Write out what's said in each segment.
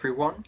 everyone.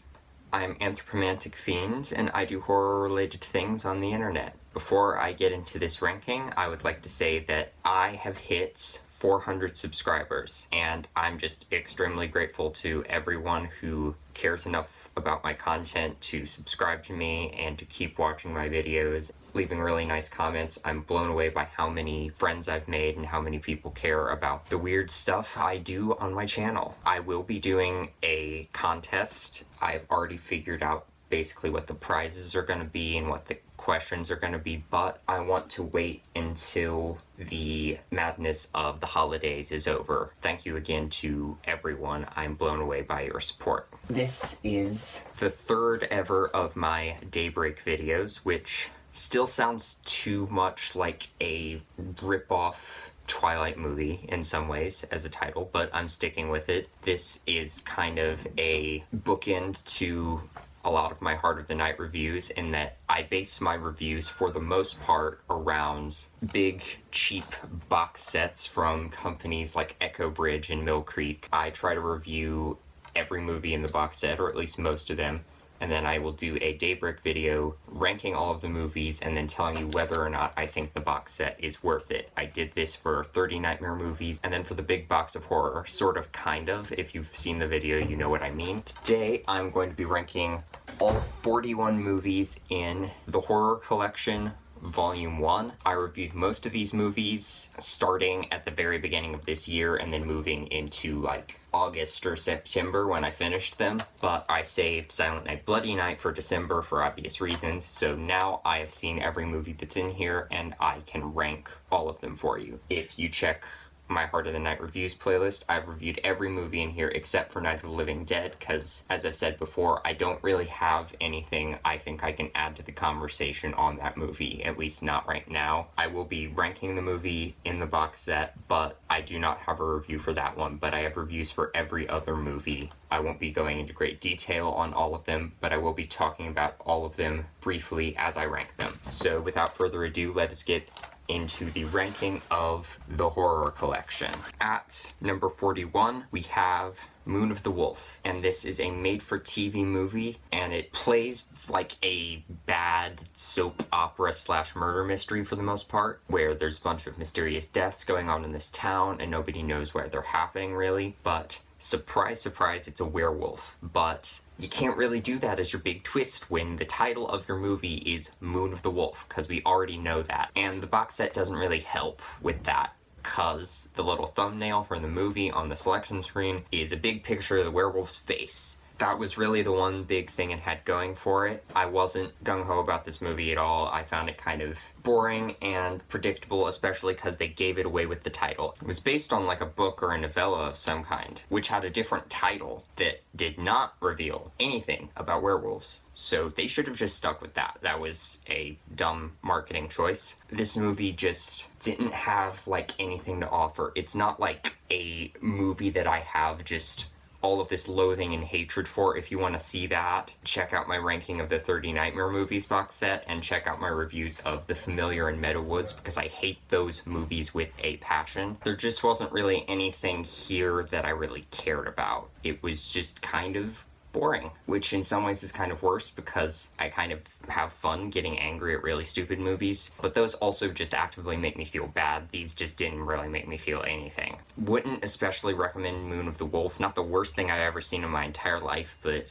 I'm Anthropomantic Fiend, and I do horror-related things on the internet. Before I get into this ranking, I would like to say that I have hit 400 subscribers, and I'm just extremely grateful to everyone who cares enough about my content to subscribe to me and to keep watching my videos, leaving really nice comments. I'm blown away by how many friends I've made and how many people care about the weird stuff I do on my channel. I will be doing a contest. I've already figured out basically what the prizes are going to be and what the questions are going to be, but I want to wait until the madness of the holidays is over. Thank you again to everyone. I'm blown away by your support. This is the third ever of my Daybreak videos, which still sounds too much like a rip-off Twilight movie in some ways as a title, but I'm sticking with it. This is kind of a bookend to a lot of my Heart of the Night reviews in that I base my reviews for the most part around big, cheap box sets from companies like Echo Bridge and Mill Creek. I try to review every movie in the box set, or at least most of them, and then I will do a Daybreak video ranking all of the movies and then telling you whether or not I think the box set is worth it. I did this for 30 Nightmare movies, and then for the big box of horror, sort of, kind of. If you've seen the video, you know what I mean. Today, I'm going to be ranking all 41 movies in the Horror Collection Volume 1. I reviewed most of these movies starting at the very beginning of this year and then moving into like August or September when I finished them, but I saved Silent Night Bloody Night for December for obvious reasons, so now I have seen every movie that's in here and I can rank all of them for you. If you check my Heart of the Night reviews playlist, I've reviewed every movie in here except for Night of the Living Dead, because, as I've said before, I don't really have anything I think I can add to the conversation on that movie, at least not right now. I will be ranking the movie in the box set, but I do not have a review for that one, but I have reviews for every other movie. I won't be going into great detail on all of them, but I will be talking about all of them briefly as I rank them. So without further ado, let us get into the ranking of the Horror Collection. At number 41, we have Moon of the Wolf, and this is a made-for-TV movie, and it plays like a bad soap opera slash murder mystery for the most part, where there's a bunch of mysterious deaths going on in this town, and nobody knows where they're happening really, but surprise, surprise, it's a werewolf. But you can't really do that as your big twist when the title of your movie is Moon of the Wolf, because we already know that. And the box set doesn't really help with that, because the little thumbnail for the movie on the selection screen is a big picture of the werewolf's face. That was really the one big thing it had going for it. I wasn't gung-ho about this movie at all. I found it kind of boring and predictable, especially because they gave it away with the title. It was based on like a book or a novella of some kind, which had a different title that did not reveal anything about werewolves. So they should have just stuck with that. That was a dumb marketing choice. This movie just didn't have like anything to offer. It's not like a movie that I have just all of this loathing and hatred for. If you want to see that, check out my ranking of the 30 Nightmare movies box set and check out my reviews of The Familiar and Meadowwoods, because I hate those movies with a passion. There just wasn't really anything here that I really cared about. It was just kind of boring, which in some ways is kind of worse because I kind of have fun getting angry at really stupid movies, but those also just actively make me feel bad. These just didn't really make me feel anything. Wouldn't especially recommend Moon of the Wolf. Not the worst thing I've ever seen in my entire life, but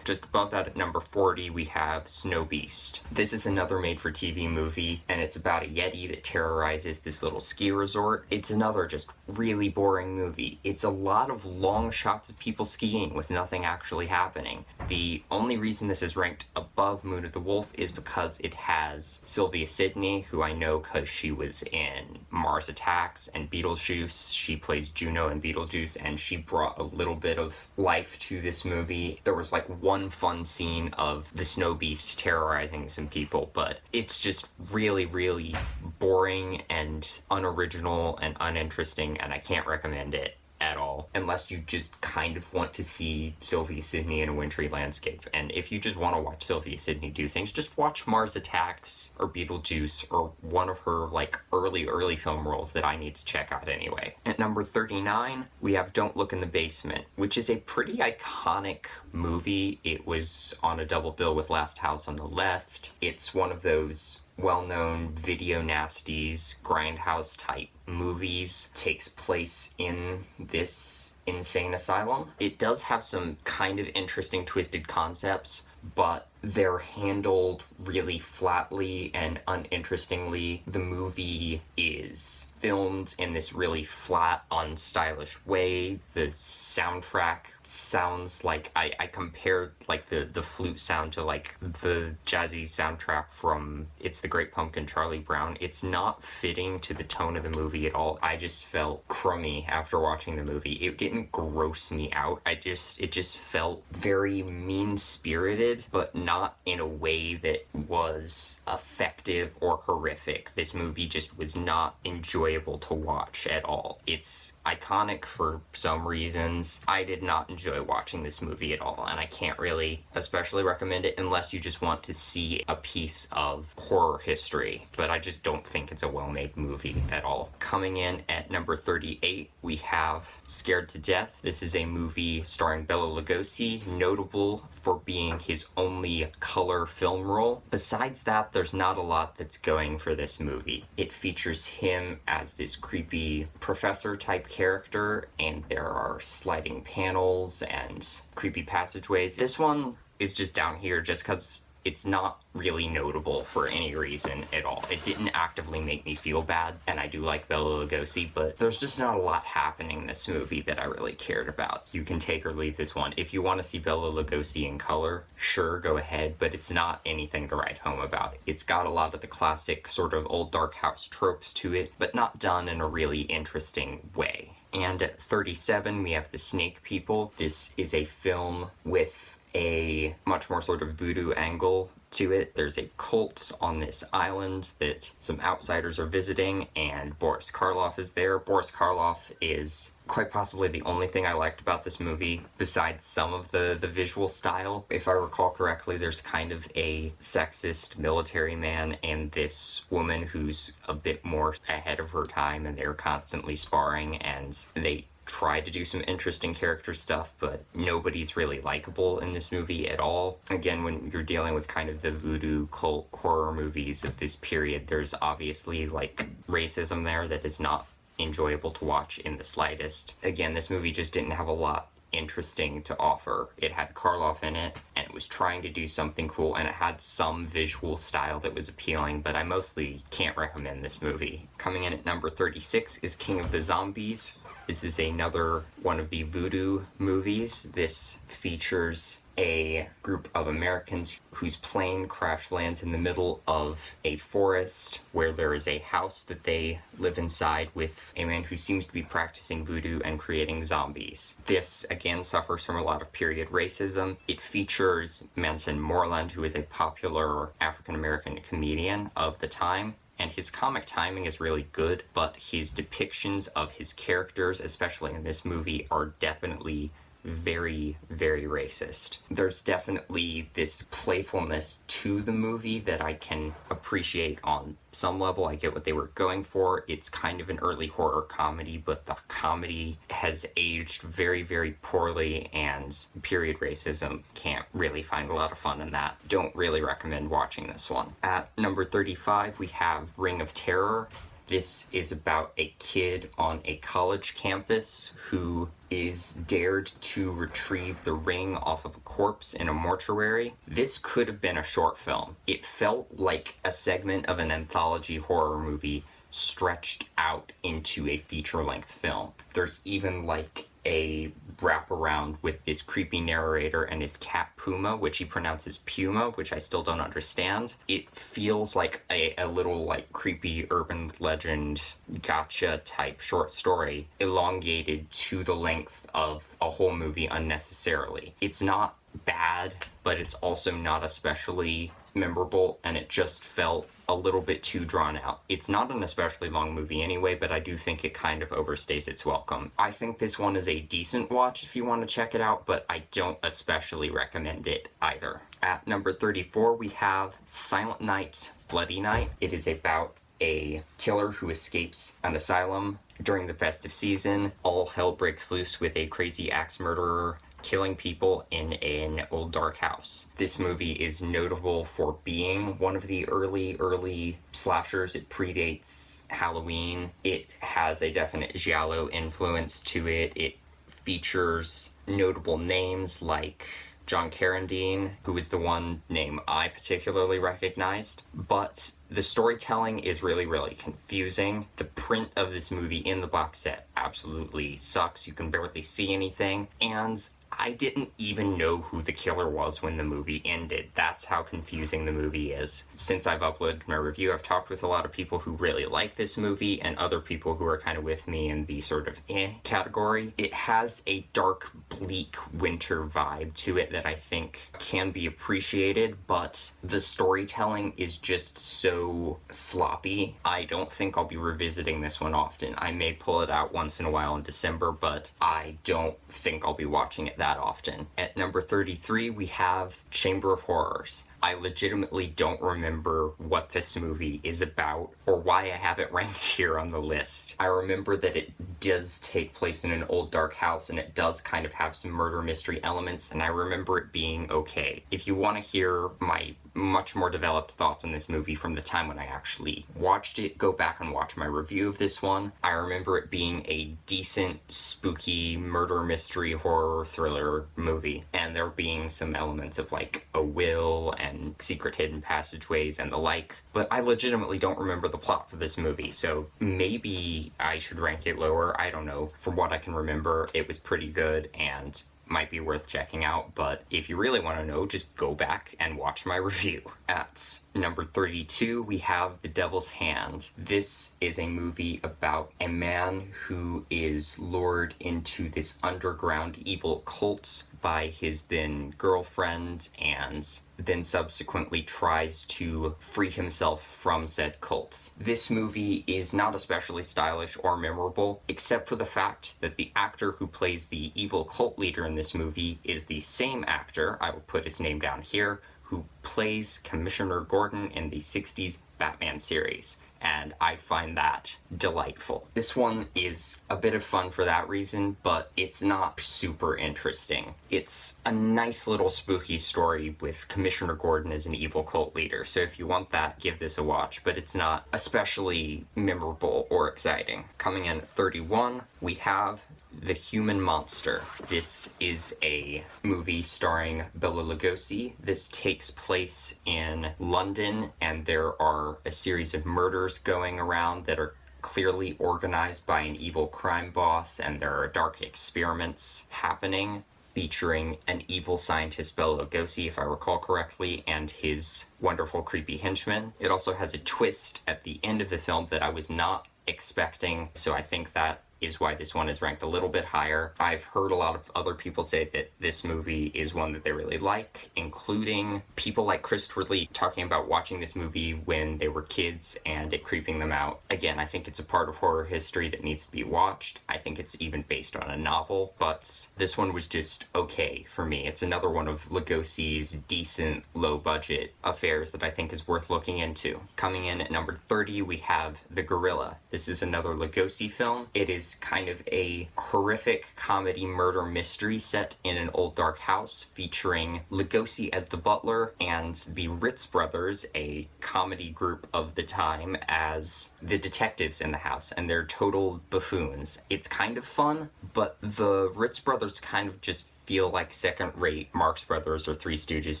Just above that at number 40, we have Snow Beast. This is another made-for-TV movie, and it's about a Yeti that terrorizes this little ski resort. It's another just really boring movie. It's a lot of long shots of people skiing with nothing actually happening. The only reason this is ranked above Moon of the Wolf is because it has Sylvia Sidney, who I know because she was in Mars Attacks and Beetlejuice. She plays Juno in Beetlejuice, and she brought a little bit of life to this movie. There was like one fun scene of the Snow Beast terrorizing some people, but it's just really, really boring and unoriginal and uninteresting, and I can't recommend it at all. all, unless you just kind of want to see Sylvia Sidney in a wintry landscape. And if you just want to watch Sylvia Sidney do things, just watch Mars Attacks or Beetlejuice or one of her like early film roles that I need to check out anyway. At number 39, we have Don't Look in the Basement, which is a pretty iconic movie. It was on a double bill with Last House on the Left. It's one of those well-known video nasties, grindhouse type movies. Takes place in this insane asylum. It does have some kind of interesting twisted concepts, but they're handled really flatly and uninterestingly. The movie is filmed in this really flat, unstylish way. The soundtrack sounds like, I compared like the flute sound to like the jazzy soundtrack from It's the Great Pumpkin, Charlie Brown. It's not fitting to the tone of the movie at all. I just felt crummy after watching the movie. It didn't gross me out. It just felt very mean-spirited, but not in a way that was effective or horrific. This movie just was not enjoyable to watch at all. It's iconic for some reasons. I did not enjoy watching this movie at all, and I can't really especially recommend it unless you just want to see a piece of horror history, but I just don't think it's a well-made movie at all. Coming in at number 38, we have Scared to Death. This is a movie starring Bela Lugosi, notable for being his only color film role. Besides that, there's not a lot that's going for this movie. It features him as this creepy professor type character, and there are sliding panels and creepy passageways. This one is just down here just because it's not really notable for any reason at all. It didn't actively make me feel bad, and I do like Bela Lugosi, but there's just not a lot happening in this movie that I really cared about. You can take or leave this one. If you want to see Bela Lugosi in color, sure, go ahead, but it's not anything to write home about. It's got a lot of the classic sort of old dark house tropes to it, but not done in a really interesting way. And at 37, we have The Snake People. This is a film with a much more sort of voodoo angle to it. There's a cult on this island that some outsiders are visiting, and Boris Karloff is there. Boris Karloff is quite possibly the only thing I liked about this movie, besides some of the visual style. If I recall correctly, there's kind of a sexist military man and this woman who's a bit more ahead of her time, and they're constantly sparring, and they try to do some interesting character stuff, but nobody's really likable in this movie at all. Again, when you're dealing with kind of the voodoo cult horror movies of this period, there's obviously like racism there that is not enjoyable to watch in the slightest. Again, this movie just didn't have a lot interesting to offer. It had Karloff in it, and it was trying to do something cool, and it had some visual style that was appealing, but I mostly can't recommend this movie. Coming in at number 36 is King of the Zombies. This is another one of the voodoo movies. This features a group of Americans whose plane crash lands in the middle of a forest where there is a house that they live inside with a man who seems to be practicing voodoo and creating zombies. This, again, suffers from a lot of period racism. It features Manson Moreland, who is a popular African-American comedian of the time, and his comic timing is really good, but his depictions of his characters, especially in this movie, are definitely very, very racist. There's definitely this playfulness to the movie that I can appreciate on some level. I get what they were going for. It's kind of an early horror comedy, but the comedy has aged very, very poorly, and period racism can't really find a lot of fun in that. Don't really recommend watching this one. At number 35, we have Ring of Terror. This is about a kid on a college campus who is dared to retrieve the ring off of a corpse in a mortuary. This could have been a short film. It felt like a segment of an anthology horror movie stretched out into a feature-length film. There's even like a wraparound with this creepy narrator and his cat Puma, which he pronounces Puma, which I still don't understand. It feels like a little like creepy urban legend gotcha type short story elongated to the length of a whole movie unnecessarily. It's not bad, but it's also not especially memorable, and it just felt a little bit too drawn out. It's not an especially long movie anyway, but I do think it kind of overstays its welcome. I think this one is a decent watch if you want to check it out, but I don't especially recommend it either. At number 34, we have Silent Night, Bloody Night. It is about a killer who escapes an asylum during the festive season. All hell breaks loose with a crazy axe murderer killing people in an old dark house. This movie is notable for being one of the early slashers. It predates Halloween. It has a definite giallo influence to it. It features notable names like John Carradine, who is the one name I particularly recognized. But the storytelling is really confusing. The print of this movie in the box set absolutely sucks. You can barely see anything. And I didn't even know who the killer was when the movie ended. That's how confusing the movie is. Since I've uploaded my review, I've talked with a lot of people who really like this movie and other people who are kind of with me in the sort of category. It has a dark, bleak winter vibe to it that I think can be appreciated, but the storytelling is just so sloppy. I don't think I'll be revisiting this one often. I may pull it out once in a while in December, but I don't think I'll be watching it that often. At number 33, we have Chamber of Horrors. I legitimately don't remember what this movie is about or why I have it ranked here on the list. I remember that it does take place in an old dark house and it does kind of have some murder mystery elements, and I remember it being okay. If you want to hear my much more developed thoughts on this movie from the time when I actually watched it, go back and watch my review of this one. I remember it being a decent, spooky murder mystery horror thriller movie, and there being some elements of like a will and secret hidden passageways and the like, but I legitimately don't remember the plot for this movie, so maybe I should rank it lower. I don't know. From what I can remember, it was pretty good and might be worth checking out, but if you really want to know, just go back and watch my review. At number 32, we have The Devil's Hand. This is a movie about a man who is lured into this underground evil cult by his then girlfriend and then subsequently tries to free himself from said cult. This movie is not especially stylish or memorable, except for the fact that the actor who plays the evil cult leader in this movie is the same actor, I will put his name down here, who plays Commissioner Gordon in the 60s Batman series. And I find that delightful. This one is a bit of fun for that reason, but it's not super interesting. It's a nice little spooky story with Commissioner Gordon as an evil cult leader, so if you want that, give this a watch, but it's not especially memorable or exciting. Coming in at 31, we have The Human Monster. This is a movie starring Bela Lugosi. This takes place in London, and there are a series of murders going around that are clearly organized by an evil crime boss, and there are dark experiments happening featuring an evil scientist, Bela Lugosi, if I recall correctly, and his wonderful creepy henchman. It also has a twist at the end of the film that I was not expecting, so I think that is why this one is ranked a little bit higher. I've heard a lot of other people say that this movie is one that they really like, including people like Christopher Lee talking about watching this movie when they were kids and it creeping them out. Again, I think it's a part of horror history that needs to be watched. I think it's even based on a novel, but this one was just okay for me. It's another one of Lugosi's decent, low-budget affairs that I think is worth looking into. Coming in at number 30, we have The Gorilla. This is another Lugosi film. It is kind of a horrific comedy murder mystery set in an old dark house featuring Lugosi as the butler and the Ritz brothers, a comedy group of the time, as the detectives in the house, and they're total buffoons. It's kind of fun, but the Ritz brothers kind of just feel like second-rate Marx Brothers or Three Stooges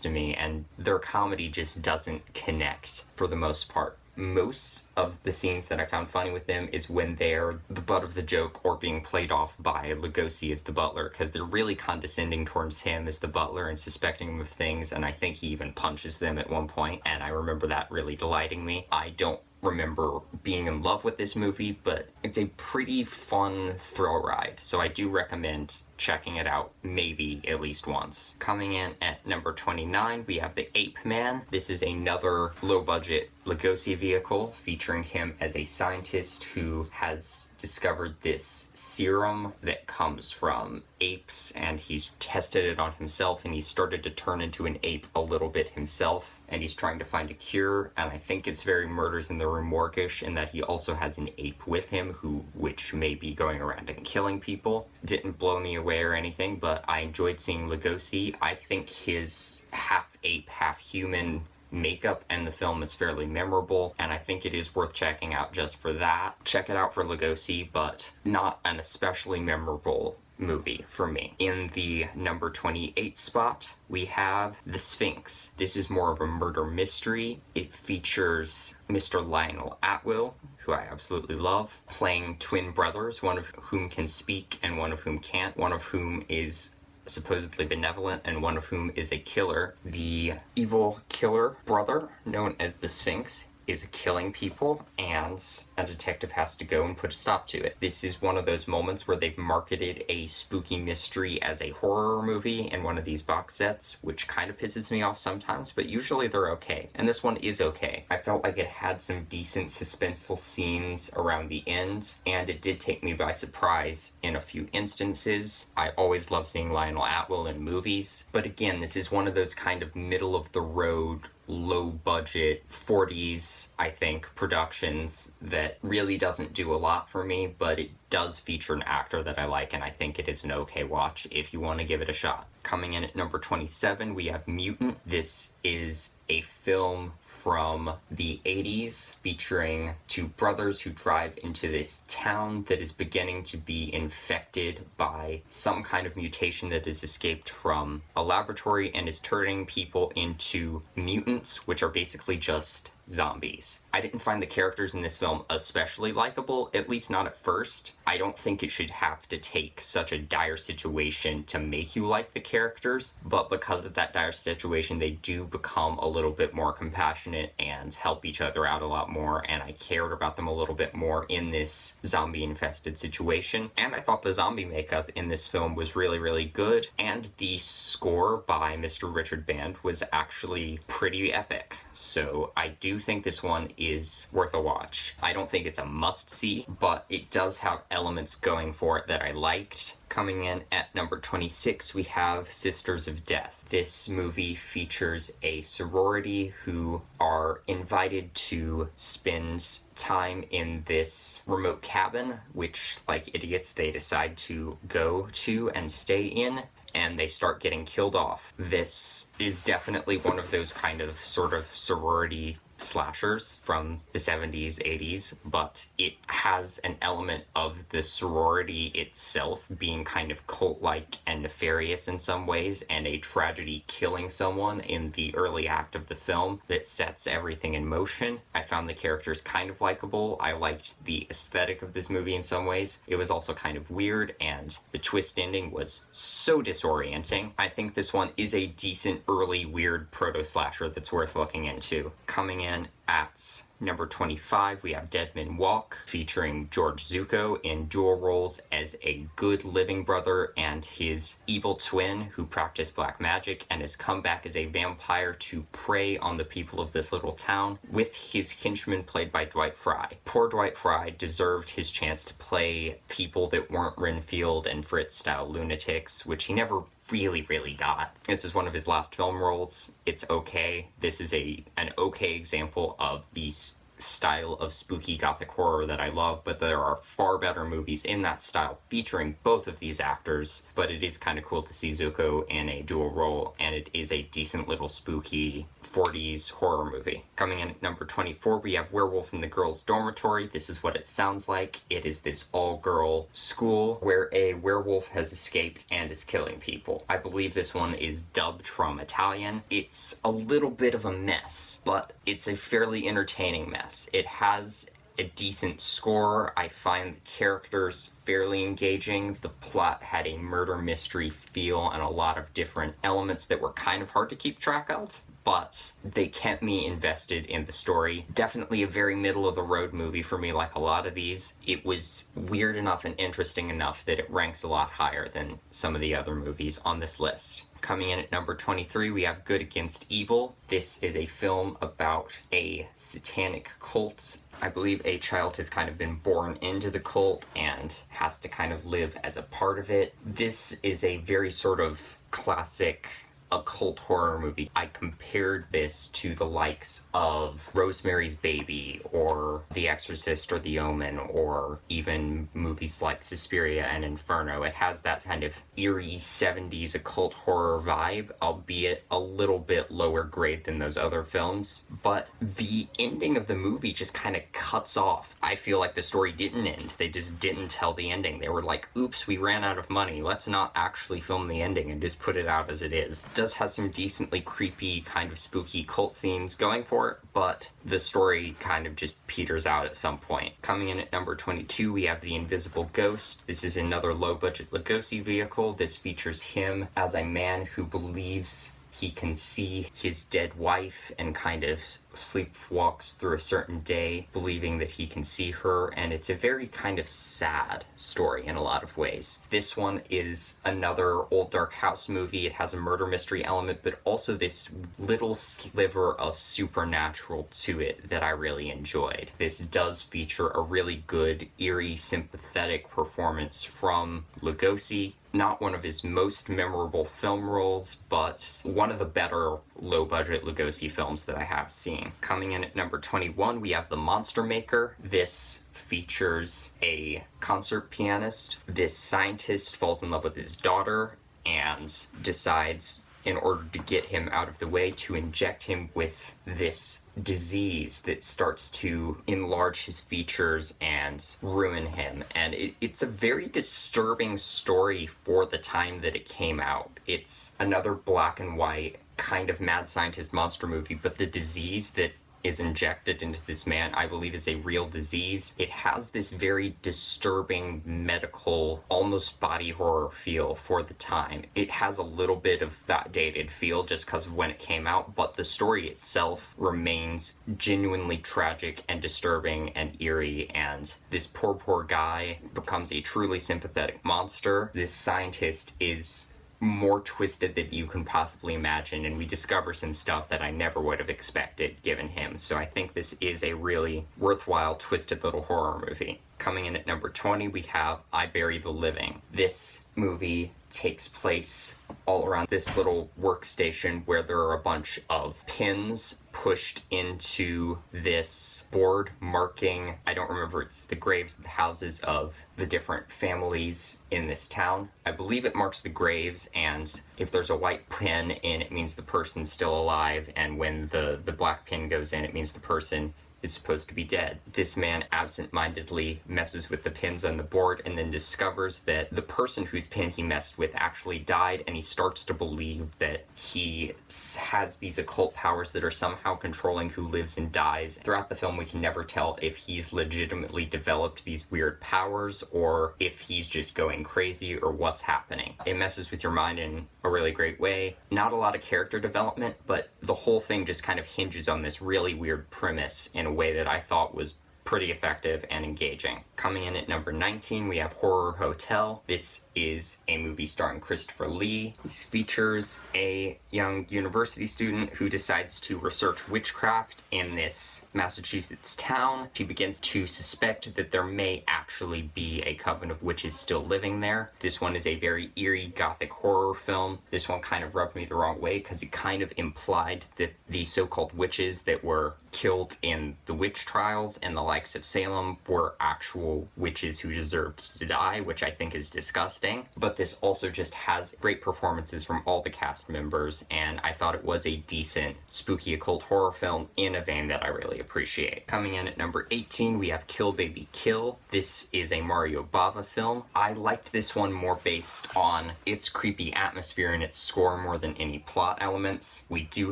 to me, and their comedy just doesn't connect for the most part. Most of the scenes that I found funny with them is when they're the butt of the joke or being played off by Lugosi as the butler, because they're really condescending towards him as the butler and suspecting him of things, and I think he even punches them at one point, and I remember that really delighting me. I don't remember being in love with this movie, but it's a pretty fun thrill ride, so I do recommend checking it out maybe at least once. Coming in at number 29, we have The Ape Man. This is another low-budget Lugosi vehicle featuring him as a scientist who has discovered this serum that comes from apes, and he's tested it on himself, and he's started to turn into an ape a little bit himself, and he's trying to find a cure. And I think it's very Murders in the Rue Morgue-ish in that he also has an ape with him which may be going around and killing people. Didn't blow me away or anything, but I enjoyed seeing Lugosi. I think his half ape, half human makeup in the film is fairly memorable, and I think it is worth checking out just for that. Check it out for Lugosi, but not an especially memorable movie for me. In the number 28 spot, we have The Sphinx. This is more of a murder mystery. It features Mr. Lionel Atwill, who I absolutely love, playing twin brothers, one of whom can speak and one of whom can't, one of whom is supposedly benevolent and one of whom is a killer. The evil killer brother, known as the Sphinx, is killing people, and a detective has to go and put a stop to it. This is one of those moments where they've marketed a spooky mystery as a horror movie in one of these box sets, which kind of pisses me off sometimes, but usually they're okay. And this one is okay. I felt like it had some decent suspenseful scenes around the end, and it did take me by surprise in a few instances. I always love seeing Lionel Atwill in movies, but again, this is one of those kind of middle-of-the-road low budget 40s, I think, productions that really doesn't do a lot for me, but it does feature an actor that I like, and I think it is an okay watch if you want to give it a shot. Coming in at number 27, we have Mutant. This is a film from the 80s featuring two brothers who drive into this town that is beginning to be infected by some kind of mutation that has escaped from a laboratory and is turning people into mutants, which are basically just zombies. I didn't find the characters in this film especially likable, at least not at first. I don't think it should have to take such a dire situation to make you like the characters, but because of that dire situation, they do become a little bit more compassionate and help each other out a lot more, and I cared about them a little bit more in this zombie-infested situation. And I thought the zombie makeup in this film was really, really good, and the score by Mr. Richard Band was actually pretty epic. So I do think this one is worth a watch. I don't think it's a must-see, but it does have elements going for it that I liked. Coming in at number 26, we have Sisters of Death. This movie features a sorority who are invited to spend time in this remote cabin, which, like idiots, they decide to go to and stay in, and they start getting killed off. This is definitely one of those kind of sort of sorority slashers from the 70s, 80s, but it has an element of the sorority itself being kind of cult-like and nefarious in some ways, and a tragedy killing someone in the early act of the film that sets everything in motion. I found the characters kind of likable. I liked the aesthetic of this movie in some ways. It was also kind of weird, and the twist ending was so disorienting. I think this one is a decent early weird proto-slasher that's worth looking into. Coming in at number 25, we have Dead Men Walk, featuring George Zucco in dual roles as a good living brother and his evil twin who practiced black magic and has come back as a vampire to prey on the people of this little town, with his henchman played by Dwight Fry. Poor Dwight Fry deserved his chance to play people that weren't Renfield and Fritz-style lunatics, which he never really got. This is one of his last film roles. It's okay. This is an okay example of these style of spooky gothic horror that I love, but there are far better movies in that style featuring both of these actors. But it is kind of cool to see Zuko in a dual role, and it is a decent little spooky 40s horror movie. Coming in at number 24, we have Werewolf in the Girls' Dormitory. This is what it sounds like. It is this all-girl school where a werewolf has escaped and is killing people. I believe this one is dubbed from Italian. It's a little bit of a mess, but it's a fairly entertaining mess. It has a decent score. I find the characters fairly engaging. The plot had a murder mystery feel and a lot of different elements that were kind of hard to keep track of, but they kept me invested in the story. Definitely a very middle-of-the-road movie for me, like a lot of these. It was weird enough and interesting enough that it ranks a lot higher than some of the other movies on this list. Coming in at number 23, we have Good Against Evil. This is a film about a satanic cult. I believe a child has kind of been born into the cult and has to kind of live as a part of it. This is a very sort of classic occult horror movie. I compared this to the likes of Rosemary's Baby or The Exorcist or The Omen, or even movies like Suspiria and Inferno. It has that kind of eerie 70s occult horror vibe, albeit a little bit lower grade than those other films. But the ending of the movie just kind of cuts off. I feel like the story didn't end. They just didn't tell the ending. They were like, oops, we ran out of money. Let's not actually film the ending and just put it out as it is. It does have some decently creepy, kind of spooky cult scenes going for it, but the story kind of just peters out at some point. Coming in at number 22, we have The Invisible Ghost. This is another low-budget Lugosi vehicle. This features him as a man who believes he can see his dead wife and kind of sleepwalks through a certain day, believing that he can see her, and it's a very kind of sad story in a lot of ways. This one is another old dark house movie. It has a murder mystery element, but also this little sliver of supernatural to it that I really enjoyed. This does feature a really good, eerie, sympathetic performance from Lugosi. Not one of his most memorable film roles, but one of the better low-budget Lugosi films that I have seen. Coming in at number 21, we have The Monster Maker. This features a concert pianist. This scientist falls in love with his daughter and decides, in order to get him out of the way, to inject him with this disease that starts to enlarge his features and ruin him. And it's a very disturbing story for the time that it came out. It's another black and white kind of mad scientist monster movie, but the disease that is injected into this man, I believe, is a real disease. It has this very disturbing medical, almost body horror feel for the time. It has a little bit of that dated feel just because of when it came out, but the story itself remains genuinely tragic and disturbing and eerie, and this poor guy becomes a truly sympathetic monster. This scientist is more twisted than you can possibly imagine, and we discover some stuff that I never would have expected given him. So I think this is a really worthwhile, twisted little horror movie. Coming in at number 20, we have I Bury the Living. This movie takes place all around this little workstation where there are a bunch of pins pushed into this board marking, I don't remember, it's the graves of the houses of the different families in this town. I believe it marks the graves, and if there's a white pin in, it means the person's still alive, and when the black pin goes in, it means the person is supposed to be dead. This man absent-mindedly messes with the pins on the board and then discovers that the person whose pin he messed with actually died, and he starts to believe that he has these occult powers that are somehow controlling who lives and dies. Throughout the film, we can never tell if he's legitimately developed these weird powers or if he's just going crazy or what's happening. It messes with your mind in a really great way. Not a lot of character development, but the whole thing just kind of hinges on this really weird premise in a way that I thought was pretty effective and engaging. Coming in at number 19, we have Horror Hotel. This is a movie starring Christopher Lee. This features a young university student who decides to research witchcraft in this Massachusetts town. She begins to suspect that there may actually be a coven of witches still living there. This one is a very eerie gothic horror film. This one kind of rubbed me the wrong way because it kind of implied that the so-called witches that were killed in the witch trials and the likes of Salem were actual witches who deserved to die, which I think is disgusting. But this also just has great performances from all the cast members, and I thought it was a decent spooky occult horror film in a vein that I really appreciate. Coming in at number 18, we have Kill Baby Kill. This is a Mario Bava film. I liked this one more based on its creepy atmosphere and its score more than any plot elements. We do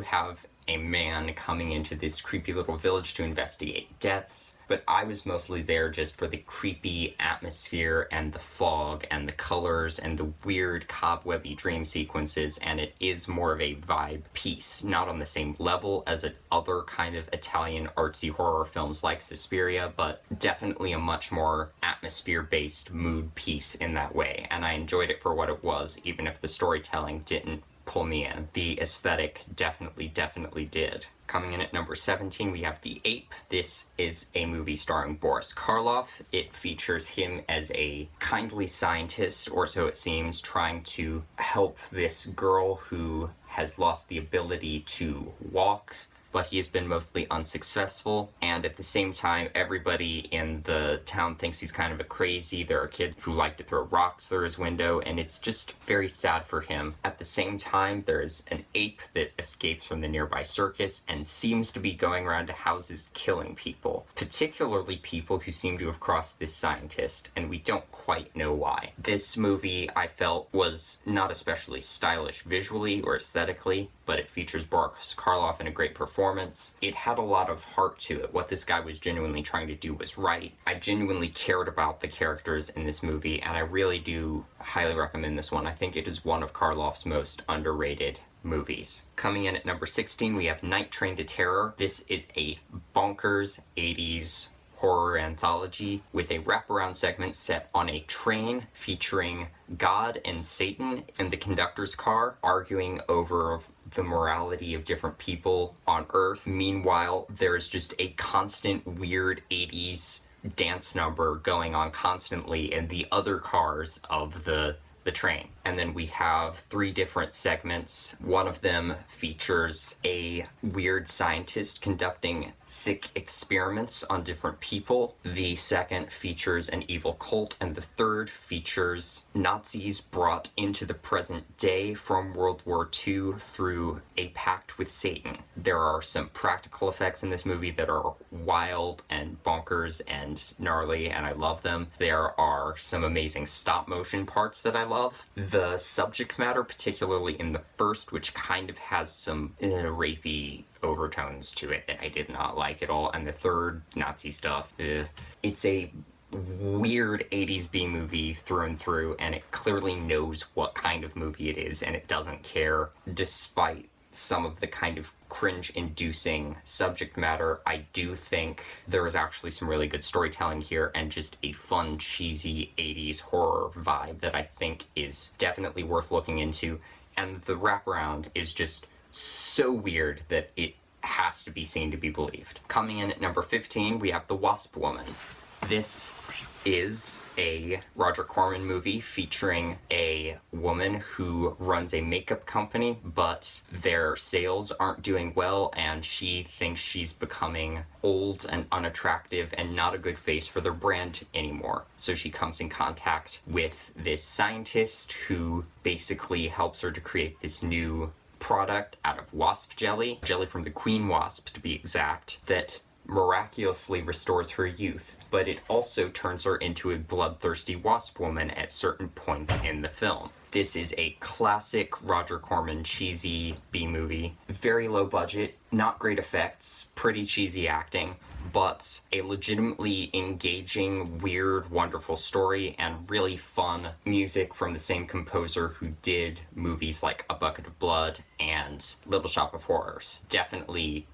have a man coming into this creepy little village to investigate deaths, but I was mostly there just for the creepy atmosphere and the fog and the colors and the weird cobwebby dream sequences, and it is more of a vibe piece, not on the same level as other kind of Italian artsy horror films like Suspiria, but definitely a much more atmosphere-based mood piece in that way, and I enjoyed it for what it was, even if the storytelling didn't pull me in. The aesthetic definitely did. Coming in at number 17, we have The Ape. This is a movie starring Boris Karloff. It features him as a kindly scientist, or so it seems, trying to help this girl who has lost the ability to walk, but he has been mostly unsuccessful, and at the same time, everybody in the town thinks he's kind of a crazy. There are kids who like to throw rocks through his window, and it's just very sad for him. At the same time, there is an ape that escapes from the nearby circus and seems to be going around to houses killing people, particularly people who seem to have crossed this scientist, and we don't quite know why. This movie, I felt, was not especially stylish visually or aesthetically, but it features Boris Karloff in a great performance. It had a lot of heart to it. What this guy was genuinely trying to do was right. I genuinely cared about the characters in this movie, and I really do highly recommend this one. I think it is one of Karloff's most underrated movies. Coming in at number 16, we have Night Train to Terror. This is a bonkers 80s horror anthology with a wraparound segment set on a train featuring God and Satan in the conductor's car arguing over the morality of different people on Earth. Meanwhile, there's just a constant weird 80s dance number going on constantly in the other cars of the train. And then we have 3 different segments. One of them features a weird scientist conducting sick experiments on different people. The second features an evil cult, and the third features Nazis brought into the present day from World War II through a pact with Satan. There are some practical effects in this movie that are wild and bonkers and gnarly, and I love them. There are some amazing stop motion parts that I love. The subject matter, particularly in the first, which kind of has some rapey overtones to it that I did not like at all, and the third, Nazi stuff, it's a weird 80s B-movie through and through, and it clearly knows what kind of movie it is, and it doesn't care, despite some of the kind of cringe-inducing subject matter. I do think there is actually some really good storytelling here and just a fun, cheesy 80s horror vibe that I think is definitely worth looking into, and the wraparound is just so weird that it has to be seen to be believed. Coming in at number 15, we have The Wasp Woman. This is a Roger Corman movie featuring a woman who runs a makeup company, but their sales aren't doing well, and she thinks she's becoming old and unattractive and not a good face for their brand anymore. So she comes in contact with this scientist who basically helps her to create this new product out of wasp jelly from the queen wasp to be exact, that miraculously restores her youth, but it also turns her into a bloodthirsty wasp woman at certain points in the film. This is a classic Roger Corman cheesy B-movie. Very low budget, not great effects, pretty cheesy acting, but a legitimately engaging, weird, wonderful story and really fun music from the same composer who did movies like A Bucket of Blood and Little Shop of Horrors. Definitely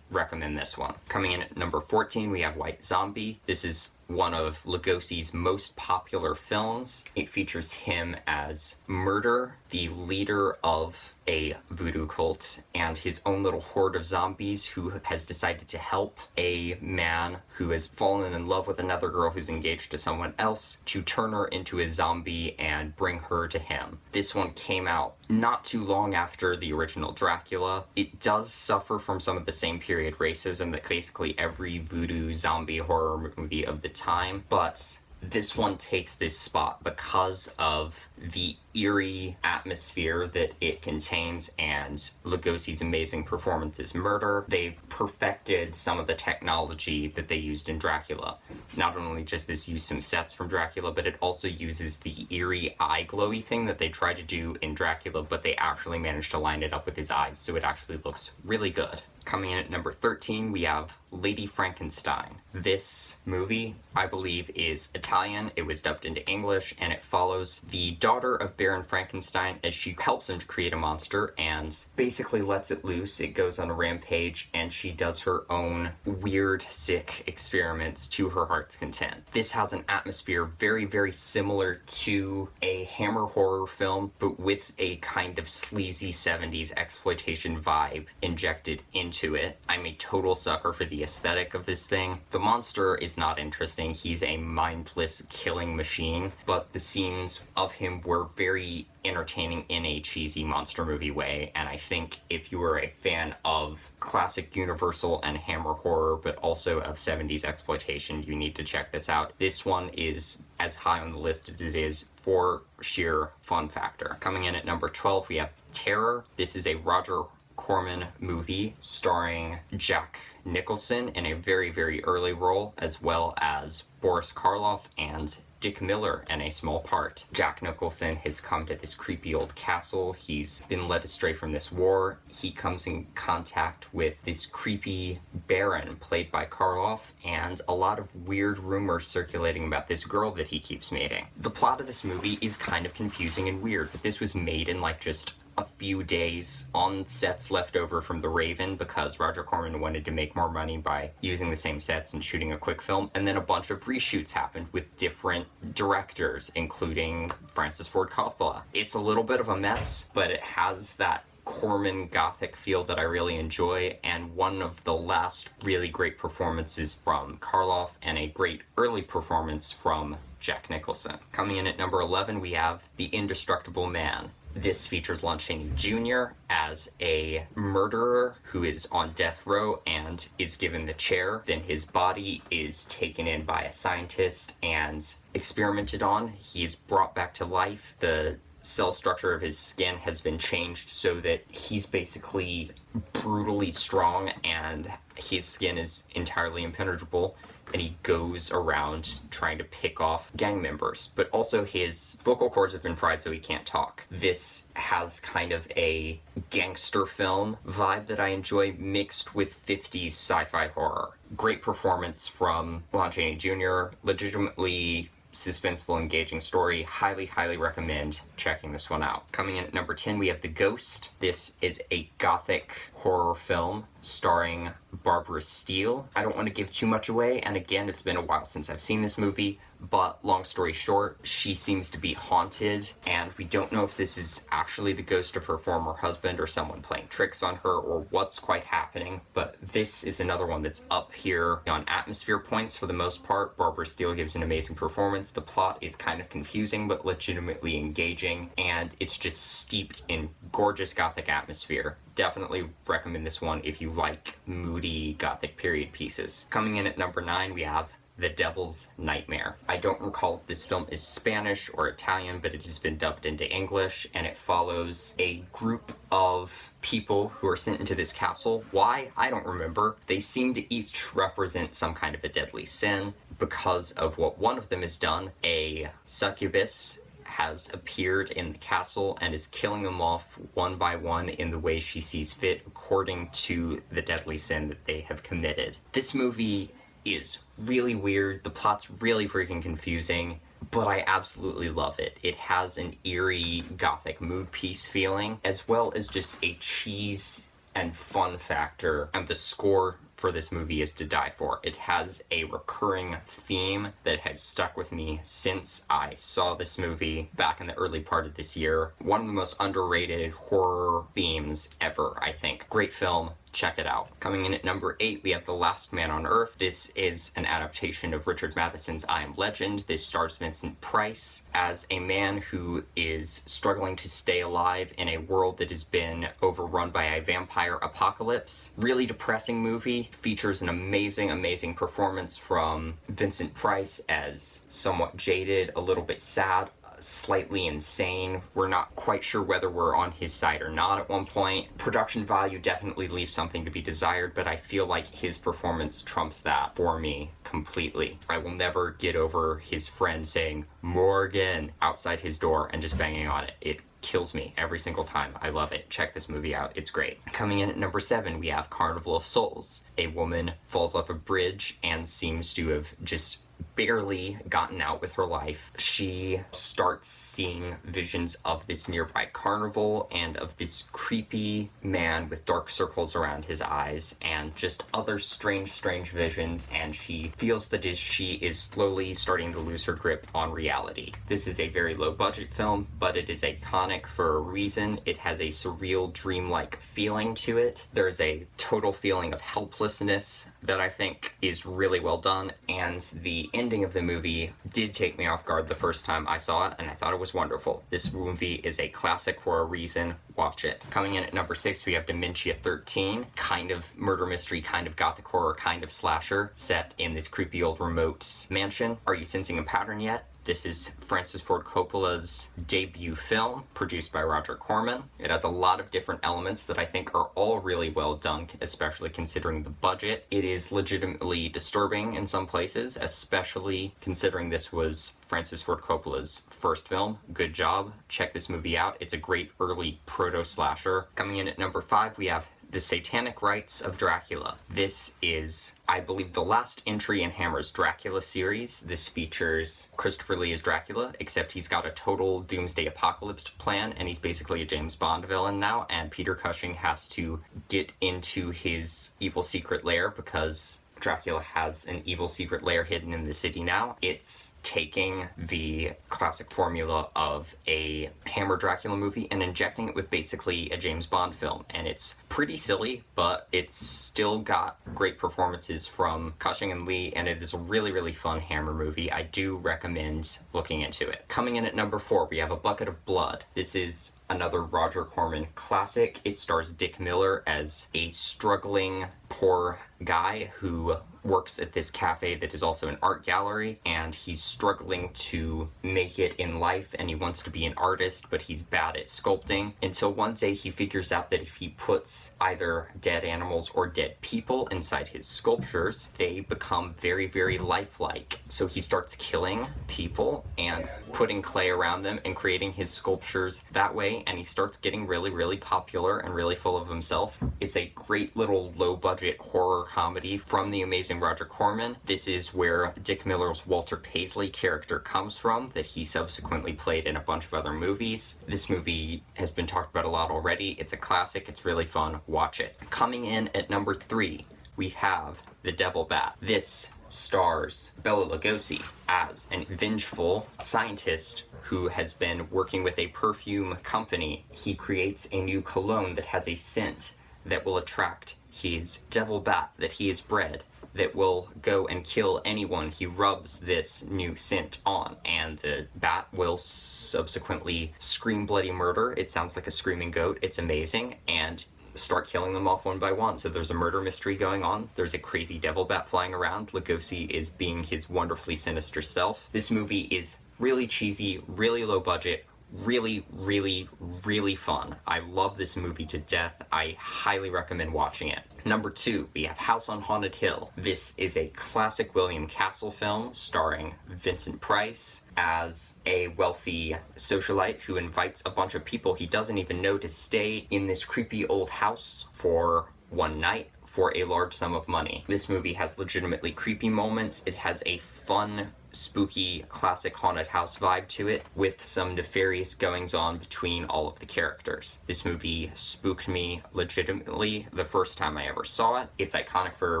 recommend this one. Coming in at number 14, we have White Zombie. This is one of Lugosi's most popular films. It features him as Murder, the leader of a voodoo cult, and his own little horde of zombies who has decided to help a man who has fallen in love with another girl who's engaged to someone else to turn her into a zombie and bring her to him. This one came out not too long after the original Dracula. It does suffer from some of the same period racism that basically every voodoo zombie horror movie of the time, but This one takes this spot because of the eerie atmosphere that it contains and Lugosi's amazing performance as Murder. They perfected some of the technology that they used in Dracula. Not only just this use some sets from Dracula, but it also uses the eerie eye glowy thing that they tried to do in Dracula, but they actually managed to line it up with his eyes, so it actually looks really good. Coming in at number 13, we have Lady Frankenstein. This movie, I believe, is Italian. It was dubbed into English, and it follows the daughter of Baron Frankenstein as she helps him to create a monster and basically lets it loose. It goes on a rampage, and she does her own weird, sick experiments to her heart's content. This has an atmosphere very, very similar to a Hammer horror film, but with a kind of sleazy 70s exploitation vibe injected into it. I'm a total sucker for the aesthetic of this thing. The monster is not interesting. He's a mindless killing machine, but the scenes of him were very entertaining in a cheesy monster movie way, and I think if you are a fan of classic Universal and Hammer horror, but also of 70s exploitation, you need to check this out. This one is as high on the list as it is for sheer fun factor. Coming in at number 12, we have Terror. This is a Roger Corman movie starring Jack Nicholson in a very, very early role, as well as Boris Karloff and Dick Miller in a small part. Jack Nicholson has come to this creepy old castle. He's been led astray from this war. He comes in contact with this creepy Baron played by Karloff, and a lot of weird rumors circulating about this girl that he keeps meeting. The plot of this movie is kind of confusing and weird, but this was made in like just a few days on sets left over from The Raven because Roger Corman wanted to make more money by using the same sets and shooting a quick film, and then a bunch of reshoots happened with different directors, including Francis Ford Coppola. It's a little bit of a mess, but it has that Corman gothic feel that I really enjoy, and one of the last really great performances from Karloff and a great early performance from Jack Nicholson. Coming in at number 11, we have The Indestructible Man. This features Lon Chaney Jr. as a murderer who is on death row and is given the chair. Then his body is taken in by a scientist and experimented on. He is brought back to life. The cell structure of his skin has been changed so that he's basically brutally strong and his skin is entirely impenetrable, and he goes around trying to pick off gang members. But also his vocal cords have been fried so he can't talk. This has kind of a gangster film vibe that I enjoy mixed with 50s sci-fi horror. Great performance from Lon Chaney Jr., legitimately suspenseful, engaging story. Highly, highly recommend checking this one out. Coming in at number 10, we have The Ghost. This is a gothic horror film starring Barbara Steele. I don't want to give too much away, and again, it's been a while since I've seen this movie, but long story short, she seems to be haunted, and we don't know if this is actually the ghost of her former husband or someone playing tricks on her or what's quite happening, but this is another one that's up here on atmosphere points for the most part. Barbara Steele gives an amazing performance. The plot is kind of confusing but legitimately engaging, and it's just steeped in gorgeous gothic atmosphere. Definitely recommend this one if you like moody gothic period pieces. Coming in at number 9, we have The Devil's Nightmare. I don't recall if this film is Spanish or Italian, but it has been dubbed into English, and it follows a group of people who are sent into this castle. Why? I don't remember. They seem to each represent some kind of a deadly sin. Because of what one of them has done, a succubus has appeared in the castle and is killing them off one by one in the way she sees fit according to the deadly sin that they have committed. This movie is really weird. The plot's really freaking confusing, but I absolutely love it. It has an eerie gothic mood piece feeling, as well as just a cheese and fun factor, and the score for this movie is to die for. It has a recurring theme that has stuck with me since I saw this movie back in the early part of this year. One of the most underrated horror themes ever, I think. Great film. check it out. Coming in at number 8, we have The Last Man on Earth. This is an adaptation of Richard Matheson's I Am Legend. This stars Vincent Price as a man who is struggling to stay alive in a world that has been overrun by a vampire apocalypse. Really depressing movie. Features an amazing performance from Vincent Price as somewhat jaded, a little bit sad, slightly insane. We're not quite sure whether we're on his side or not at one point. Production value definitely leaves something to be desired, but I feel like his performance trumps that for me completely. I will never get over his friend saying, "Morgan," outside his door and just banging on it. It kills me every single time. I love it. Check this movie out. It's great. Coming in at number 7, we have Carnival of Souls. A woman falls off a bridge and seems to have just barely gotten out with her life. She starts seeing visions of this nearby carnival and of this creepy man with dark circles around his eyes and just other strange visions, and she feels that she is slowly starting to lose her grip on reality. This is a very low budget film, but it is iconic for a reason. It has a surreal, dreamlike feeling to it. There's a total feeling of helplessness that I think is really well done, and the ending of the movie did take me off guard the first time I saw it, and I thought it was wonderful. This movie is a classic for a reason. Watch it. Coming in at number 6, we have Dementia 13. Kind of murder mystery, kind of gothic horror, kind of slasher, set in this creepy old remote mansion. Are you sensing a pattern yet? This is Francis Ford Coppola's debut film, produced by Roger Corman. It has a lot of different elements that I think are all really well done, especially considering the budget. It is legitimately disturbing in some places, especially considering this was Francis Ford Coppola's first film. Good job. Check this movie out. It's a great early proto-slasher. Coming in at number 5, we have The Satanic Rites of Dracula. This is, I believe, the last entry in Hammer's Dracula series. This features Christopher Lee as Dracula, except he's got a total doomsday apocalypse plan, and he's basically a James Bond villain now, and Peter Cushing has to get into his evil secret lair because Dracula has an evil secret lair hidden in the city now. It's taking the classic formula of a Hammer Dracula movie and injecting it with basically a James Bond film. And it's pretty silly, but it's still got great performances from Cushing and Lee, and it is a really fun Hammer movie. I do recommend looking into it. Coming in at number 4, we have A Bucket of Blood. This is another Roger Corman classic. It stars Dick Miller as a struggling poor guy who works at this cafe that is also an art gallery, and he's struggling to make it in life, and he wants to be an artist, but he's bad at sculpting, until one day he figures out that if he puts either dead animals or dead people inside his sculptures, they become very lifelike. So he starts killing people and putting clay around them and creating his sculptures that way, and he starts getting really popular and really full of himself. It's a great little low-budget horror comedy from the amazing Roger Corman. This is where Dick Miller's Walter Paisley character comes from, that he subsequently played in a bunch of other movies. This movie has been talked about a lot already. It's a classic. It's really fun. Watch it. Coming in at number 3, we have The Devil Bat. This stars Bela Lugosi as a vengeful scientist who has been working with a perfume company. He creates a new cologne that has a scent that will attract his devil bat that he has bred, that will go and kill anyone he rubs this new scent on, and the bat will subsequently scream bloody murder. It sounds like a screaming goat. It's amazing, and start killing them off one by one. So there's a murder mystery going on. There's a crazy devil bat flying around. Lugosi is being his wonderfully sinister self. This movie is really cheesy, really low budget, really fun. I love this movie to death. I highly recommend watching it. Number 2, we have House on Haunted Hill. This is a classic William Castle film starring Vincent Price as a wealthy socialite who invites a bunch of people he doesn't even know to stay in this creepy old house for one night for a large sum of money. This movie has legitimately creepy moments. It has a fun, spooky, classic haunted house vibe to it, with some nefarious goings-on between all of the characters. This movie spooked me legitimately the first time I ever saw it. It's iconic for a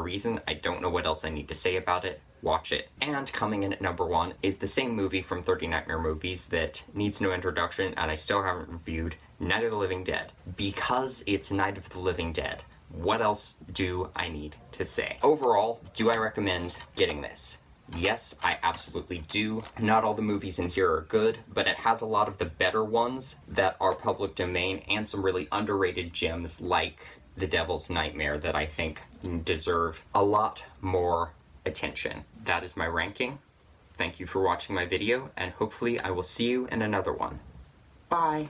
reason. I don't know what else I need to say about it. Watch it. And coming in at number 1 is the same movie from 30 Nightmare Movies that needs no introduction, and I still haven't reviewed, Night of the Living Dead. Because it's Night of the Living Dead, What else do I need to say? Overall, do I recommend getting this? Yes, I absolutely do. Not all the movies in here are good, but it has a lot of the better ones that are public domain and some really underrated gems like The Devil's Nightmare that I think deserve a lot more attention. That is my ranking. Thank you for watching my video, and hopefully I will see you in another one. Bye!